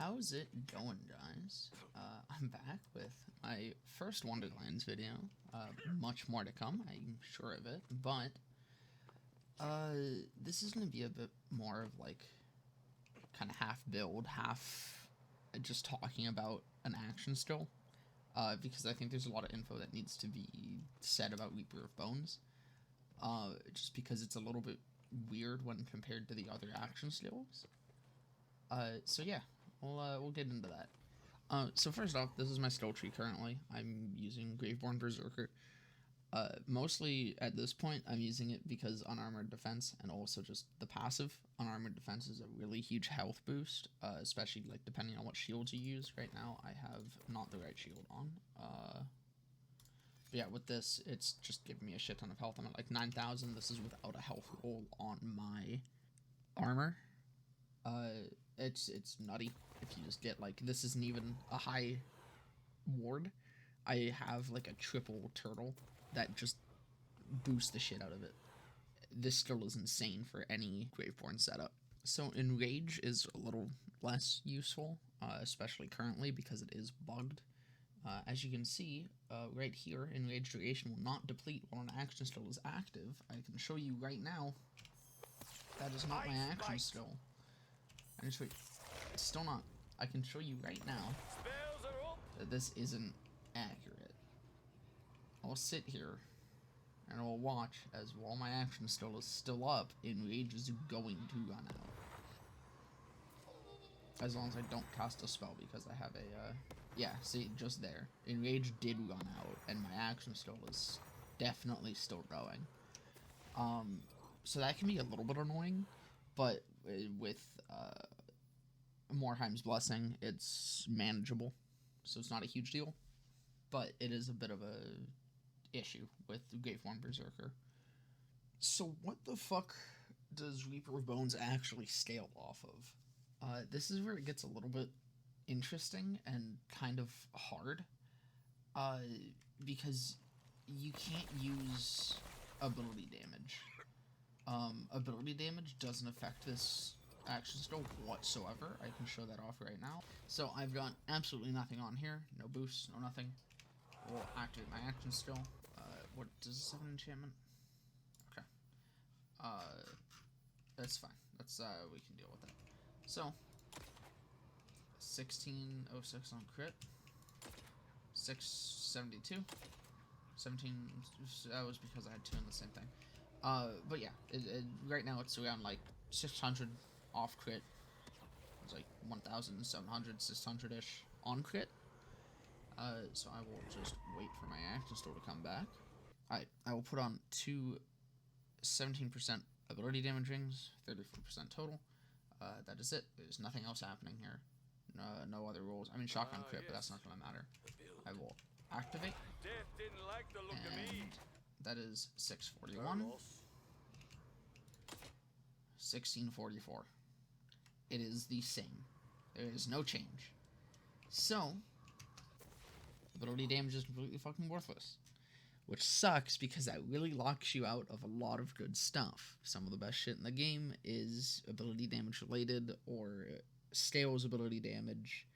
How's it going, guys? I'm back with my first Wonderlands video. Much more to come, I'm sure of it, but this is going to be a bit more of like kind of half build, half just talking about an action still, because I think there's a lot of info that needs to be said about Reaper of Bones, just because it's a little bit weird when compared to the other action stills. So yeah, we'll get into that. So first off, this is my skill tree currently. I'm using Graveborn Brr-zerker. Mostly at this point, I'm using it because unarmored defense and also just the passive. Unarmored defense is a really huge health boost, especially like depending on what shields you use. Right now, I have not the right shield on. But yeah, with this, it's just giving me a shit ton of health. I'm at like 9,000. This is without a health roll on my armor. It's nutty if you just get like, this isn't even a high ward. I have like a triple turtle that just boosts the shit out of it. This still is insane for any Graveborn setup. So Enrage is a little less useful, especially currently because it is bugged. As you can see, right here, Enrage duration will not deplete while an action still is active. I can show you right now, that is not my action still. I can show you, it's still not. I can show you right now that this isn't accurate. I'll sit here and I'll watch as while my action still is still up, Enrage is going to run out. As long as I don't cast a spell because I have a, yeah, see, just there. Enrage did run out and my action still is definitely still going. So that can be a little bit annoying, but with Morheim's Blessing, it's manageable, so it's not a huge deal, but it is a bit of a issue with Graveborn Brr-zerker. So what the fuck does Reaper of Bones actually scale off of? This is where it gets a little bit interesting and kind of hard, because you can't use ability damage. Ability damage doesn't affect this action skill whatsoever. I can show that off right now. So I've got absolutely nothing on here. No boosts, no nothing. We'll activate my action skill. What does this have an enchantment? Okay. That's fine. That's, we can deal with that. So, 1606 on crit. 672. 17, that was because I had two in the same thing. But yeah, right now it's around like 600 off crit. It's like 1,700, 600-ish on crit. So I will just wait for my action still to come back. Alright, I will put on two 17% ability damage rings, 34% total. That is it. There's nothing else happening here. No other rolls. I mean, shotgun crit, but that's not going to matter. I will activate. And that is 641. 1644. It is the same. There is no change. So, ability damage is completely fucking worthless. Which sucks because that really locks you out of a lot of good stuff. Some of the best shit in the game is ability damage related or stales ability damage.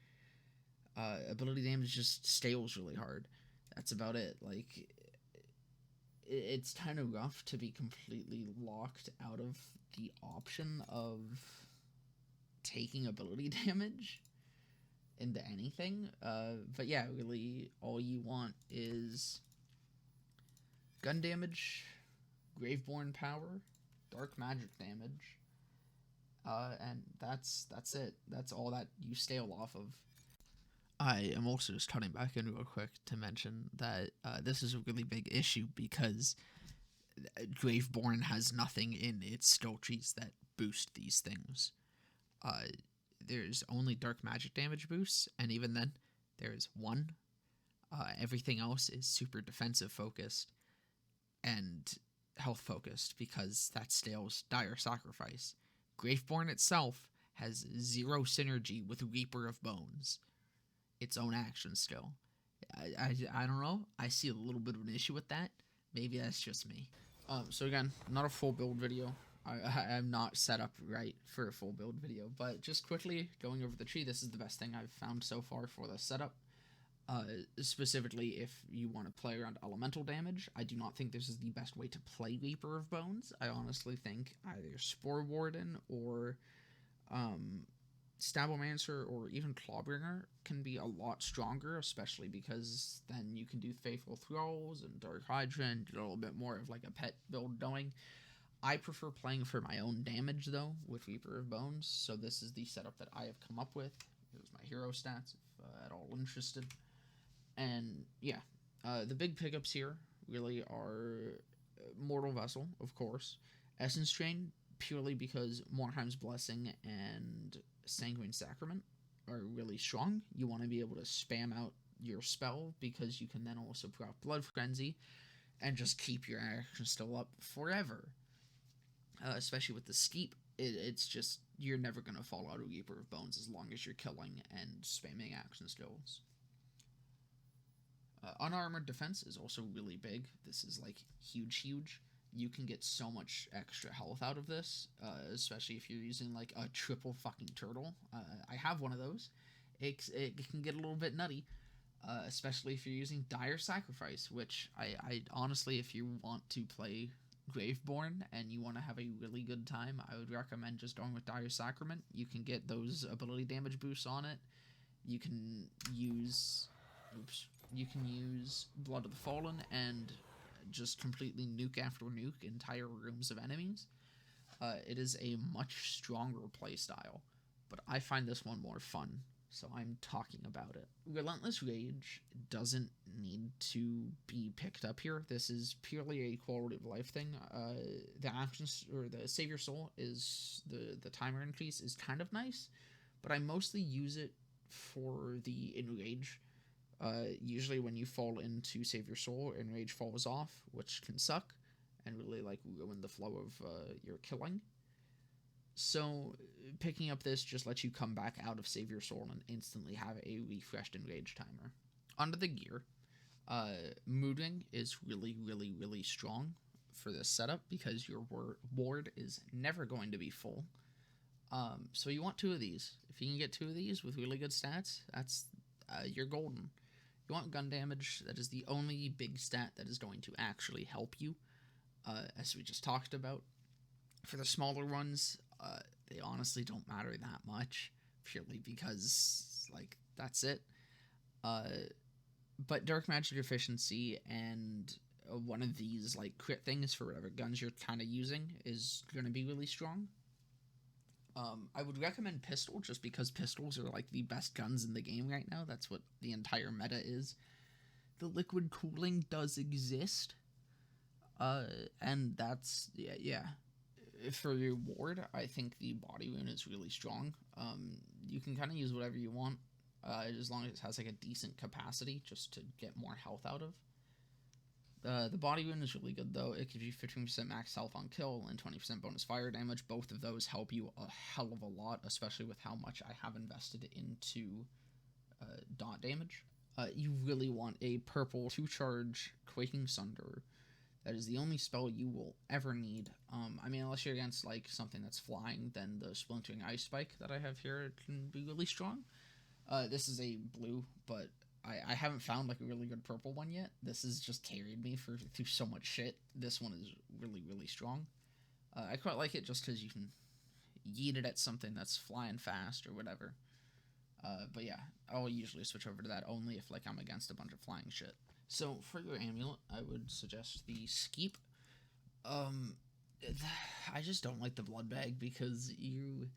Ability damage just stales really hard. That's about it. Like, it's kind of rough to be completely locked out of the option of taking ability damage into anything. But yeah, really, all you want is gun damage, Graveborn power, dark magic damage, and that's it. That's all that you stale off of. I am also just cutting back in real quick to mention that this is a really big issue because Graveborn has nothing in its skill trees that boost these things. There's only dark magic damage boosts, and even then, there's one. Everything else is super defensive focused and health focused because that stales Dire Sacrifice. Graveborn itself has zero synergy with Reaper of Bones, its own action skill. I don't know. I see a little bit of an issue with that. Maybe that's just me. So again, not a full build video. I'm not set up right for a full build video, but just quickly going over the tree, this is the best thing I've found so far for the setup. Specifically, if you want to play around elemental damage, I do not think this is the best way to play Reaper of Bones. I honestly think either Spore Warden or Stabbomancer or even Clawbringer can be a lot stronger, especially because then you can do Faithful Thralls and Dark Hydra and get a little bit more of like a pet build going. I prefer playing for my own damage, though, with Reaper of Bones, so this is the setup that I have come up with. Here's my hero stats, if at all interested. And, yeah, the big pickups here really are Mortal Vessel, of course, Essence Drain, purely because Morheim's Blessing and Sanguine Sacrament are really strong. You want to be able to spam out your spell, because you can then also put out Blood Frenzy and just keep your action still up forever. Especially with the Steep, it's just, you're never going to fall out of Reaper of Bones as long as you're killing and spamming action skills. Unarmored Defense is also really big. This is like huge. You can get so much extra health out of this, especially if you're using like a triple fucking turtle. I have one of those. It can get a little bit nutty, especially if you're using Dire Sacrifice, which I honestly, if you want to play Graveborn and you want to have a really good time, I would recommend just going with Dire Sacrament. You can get those ability damage boosts on it. You can use Blood of the Fallen and just completely nuke after nuke entire rooms of enemies. It is a much stronger playstyle, but I find this one more fun, so I'm talking about it. Relentless Rage doesn't need to be picked up here. This is purely a quality of life thing. The actions, or the Save Your Soul, is the timer increase is kind of nice, but I mostly use it for the Enrage. Usually when you fall into Save Your Soul, Enrage falls off, which can suck and really like ruin the flow of your killing. So picking up this just lets you come back out of Save Your Soul and instantly have a refreshed Enrage timer. Onto the gear. Mooding is really strong for this setup because your ward is never going to be full. So you want 2 of these. If you can get 2 of these with really good stats, that's you're golden. You want gun damage. That is the only big stat that is going to actually help you, as we just talked about. For the smaller ones, they honestly don't matter that much, purely because, like, that's it. But Dark Magic Efficiency and one of these, like, crit things for whatever guns you're kind of using is going to be really strong. I would recommend pistol, just because pistols are like the best guns in the game right now. That's what the entire meta is. The liquid cooling does exist, and that's, yeah. For your ward, I think the body wound is really strong. You can kind of use whatever you want, as long as it has like a decent capacity, just to get more health out of. The body wound is really good, though. It gives you 15% max health on kill and 20% bonus fire damage. Both of those help you a hell of a lot, especially with how much I have invested into dot damage. You really want a purple 2-charge Quaking Sunder. That is the only spell you will ever need. I mean, unless you're against like something that's flying, then the Splintering Ice Spike that I have here can be really strong. This is a blue, but I haven't found like a really good purple one yet. This has just carried me through so much shit. This one is really strong. I quite like it just because you can yeet it at something that's flying fast or whatever. But yeah, I'll usually switch over to that only if like I'm against a bunch of flying shit. So for your amulet, I would suggest the Skeep. I just don't like the Blood Bag because you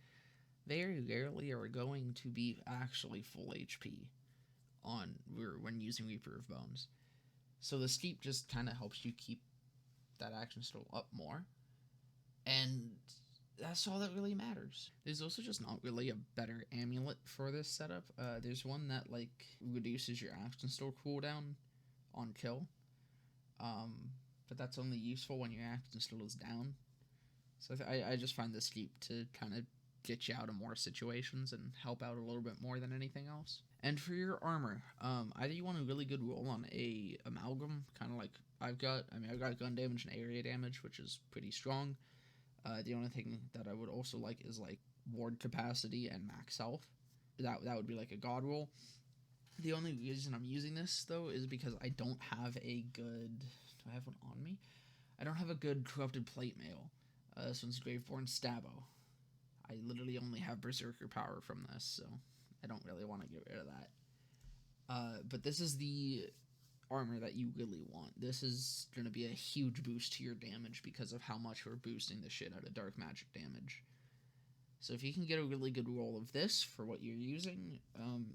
very rarely are going to be actually full HP when using Reaper of Bones. So the Skeep just kind of helps you keep that action still up more. And that's all that really matters. There's also just not really a better amulet for this setup. There's one that like reduces your action still cooldown on kill. But that's only useful when your action still is down. So I just find the Skeep to kind of get you out of more situations and help out a little bit more than anything else. And for your armor, either you want a really good roll on a amalgam, kind of like I've got gun damage and area damage, which is pretty strong. The only thing that I would also like is like ward capacity and max health. That would be like a god roll. The only reason I'm using this though is because I don't have a good. Do I have one on me? I don't have a good corrupted plate mail. This one's Graveborn Stabo. I literally only have Brr-zerker power from this, so I don't really want to get rid of that. But this is the armor that you really want. This is going to be a huge boost to your damage because of how much we're boosting the shit out of dark magic damage. So if you can get a really good roll of this for what you're using,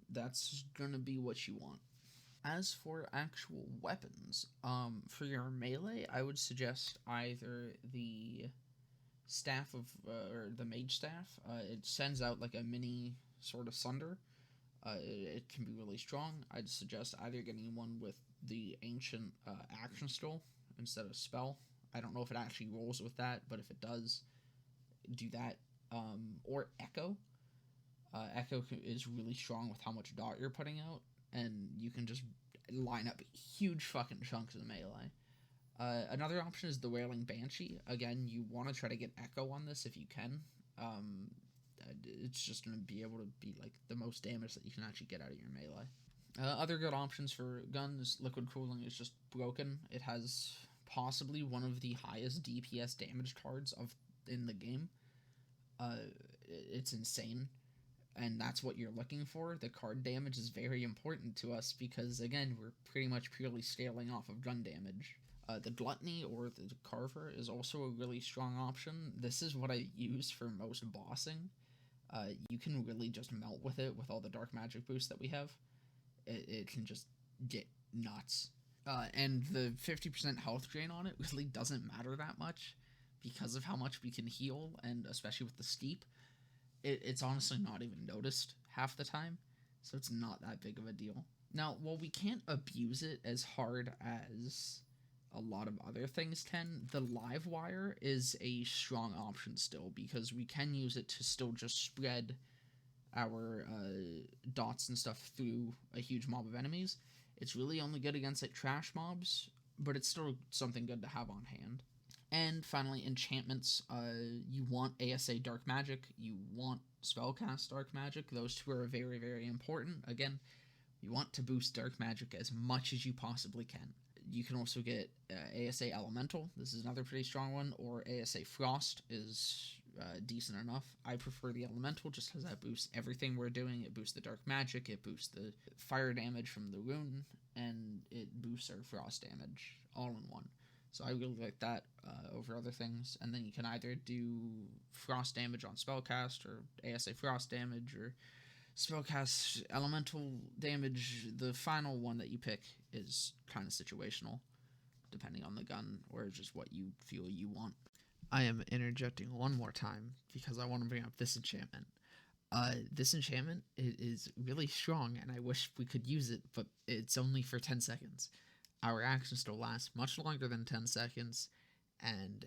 that's going to be what you want. As for actual weapons, for your melee, I would suggest either the staff of, or the mage staff. It sends out like a mini sort of sunder. It can be really strong. I'd suggest either getting one with the ancient action scroll instead of spell. I don't know if it actually rolls with that, but if it does, do that. Or echo. Echo is really strong with how much dot you're putting out, and you can just line up huge fucking chunks of melee. Another option is the Wailing Banshee. Again, you want to try to get Echo on this if you can. It's just going to be able to be like the most damage that you can actually get out of your melee. Other good options for guns, Liquid Cooling is just broken. It has possibly one of the highest DPS damage cards in the game. It's insane, and that's what you're looking for. The card damage is very important to us because, again, we're pretty much purely scaling off of gun damage. The Gluttony or the Carver is also a really strong option. This is what I use for most bossing. You can really just melt with it with all the dark magic boosts that we have. It can just get nuts. And the 50% health drain on it really doesn't matter that much because of how much we can heal, and especially with the steep. It's honestly not even noticed half the time, so it's not that big of a deal. Now, while we can't abuse it as hard as a lot of other things can, the live wire is a strong option still, because we can use it to still just spread our dots and stuff through a huge mob of enemies. It's really only good against like trash mobs, but it's still something good to have on hand. And finally, enchantments. You want ASA Dark Magic, you want Spellcast Dark Magic. Those two are very, very important. Again, you want to boost Dark Magic as much as you possibly can. You can also get ASA Elemental. This is another pretty strong one. Or ASA Frost is decent enough. I prefer the Elemental just because that boosts everything we're doing. It boosts the Dark Magic, it boosts the fire damage from the rune, and it boosts our Frost damage all in one. So I really like that over other things. And then you can either do Frost damage on Spellcast, or ASA Frost damage, or Spellcast Elemental damage. The final one that you pick is kind of situational, depending on the gun, or just what you feel you want. I am interjecting one more time, because I want to bring up this enchantment. This enchantment is really strong, and I wish we could use it, but it's only for 10 seconds. Our action still lasts much longer than 10 seconds, and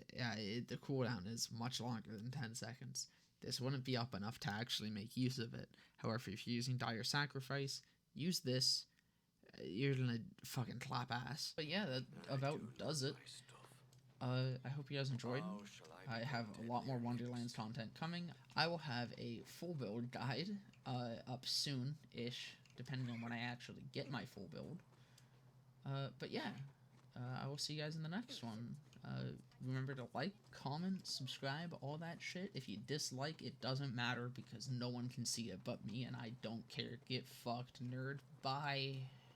the cooldown is much longer than 10 seconds. This wouldn't be up enough to actually make use of it. However, if you're using Dire Sacrifice, use this. You're gonna fucking clap ass. But yeah, that about does it. I hope you guys enjoyed. I have a lot more Wonderlands content coming. I will have a full build guide up soon-ish, depending on when I actually get my full build. But yeah, I will see you guys in the next one. Remember to like, comment, subscribe, all that shit. If you dislike, it doesn't matter because no one can see it but me, and I don't care. Get fucked, nerd. Bye.